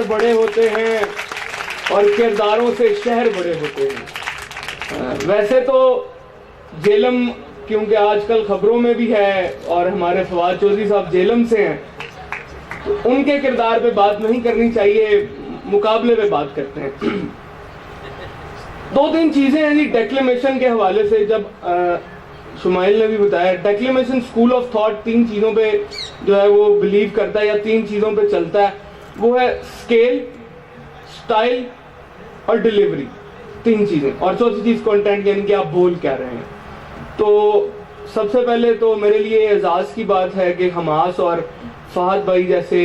بڑے ہوتے ہیں اور کرداروں سے شہر بڑے ہوتے ہیں۔ ویسے تو جیلم کیونکہ آج کل خبروں میں بھی ہے اور ہمارے فواد چودھری صاحب جیلم سے ہیں، تو ان کے کردار پہ بات نہیں کرنی چاہیے، مقابلے پہ بات کرتے ہیں۔ دو تین چیزیں ہیں جی ڈیکلیمیشن کے حوالے سے، جب شمائل نے بھی بتایا ڈیکلیمیشن اسکول آف تھاٹ تین چیزوں پہ جو ہے وہ بلیو کرتا ہے یا تین چیزوں پہ چلتا ہے، وہ ہے اسکیل، سٹائل اور ڈیلیوری، تین چیزیں، اور چوتھی چیز کنٹینٹ، یعنی کہ آپ بول کیا رہے ہیں۔ تو سب سے پہلے تو میرے لیے اعزاز کی بات ہے کہ حماس اور فہد بھائی جیسے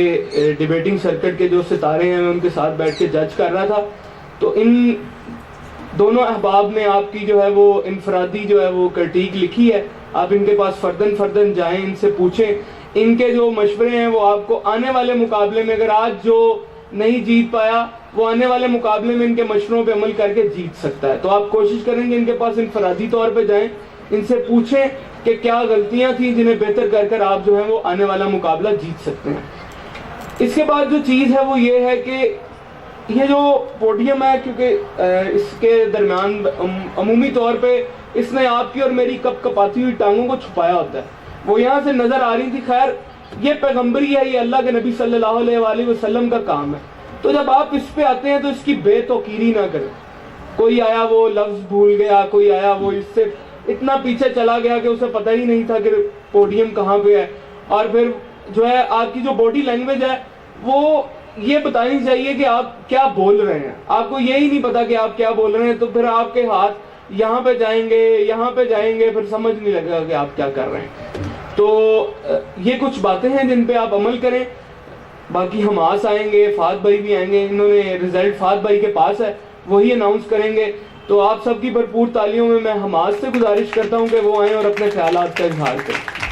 ڈیبیٹنگ سرکٹ کے جو ستارے ہیں، میں ان کے ساتھ بیٹھ کے جج کر رہا تھا، تو ان دونوں احباب نے آپ کی جو ہے وہ انفرادی جو ہے وہ کرٹیک لکھی ہے۔ آپ ان کے پاس فردن جائیں، ان سے پوچھیں، ان کے جو مشورے ہیں وہ آپ کو آنے والے مقابلے میں، اگر آج جو نہیں جیت پایا وہ آنے والے مقابلے میں ان کے مشوروں پہ عمل کر کے جیت سکتا ہے۔ تو آپ کوشش کریں کہ ان کے پاس انفرادی طور پہ جائیں، ان سے پوچھیں کہ کیا غلطیاں تھیں جنہیں بہتر کر کر آپ جو ہیں وہ آنے والا مقابلہ جیت سکتے ہیں۔ اس کے بعد جو چیز ہے وہ یہ ہے کہ یہ جو پوڈیم ہے، کیونکہ اس کے درمیان عمومی طور پہ اس نے آپ کی اور میری کپ کپاتی ہوئی ٹانگوں کو چھپایا ہوتا ہے، وہ یہاں سے نظر آ رہی تھی۔ خیر، یہ پیغمبری ہے، یہ اللہ کے نبی صلی اللہ علیہ وآلہ وسلم کا کام ہے، تو جب آپ اس پہ آتے ہیں تو اس کی بے توقیری نہ کریں۔ کوئی آیا وہ لفظ بھول گیا، کوئی آیا وہ اس سے اتنا پیچھے چلا گیا کہ اسے پتہ ہی نہیں تھا کہ پوڈیم کہاں پہ ہے، اور پھر جو ہے آپ کی جو باڈی لینگویج ہے وہ یہ بتانی چاہیے کہ آپ کیا بول رہے ہیں۔ آپ کو یہی نہیں پتا کہ آپ کیا بول رہے ہیں، تو پھر آپ کے ہاتھ یہاں پہ جائیں گے، یہاں پہ جائیں گے، پھر سمجھ نہیں لگے گا کہ آپ کیا کر رہے ہیں۔ تو یہ کچھ باتیں ہیں جن پہ آپ عمل کریں۔ باقی حماس آئیں گے، فہد بھائی بھی آئیں گے، انہوں نے رزلٹ فہد بھائی کے پاس ہے، وہی اناؤنس کریں گے۔ تو آپ سب کی بھرپور تالیوں میں حماس سے گزارش کرتا ہوں کہ وہ آئیں اور اپنے خیالات کا اظہار کریں۔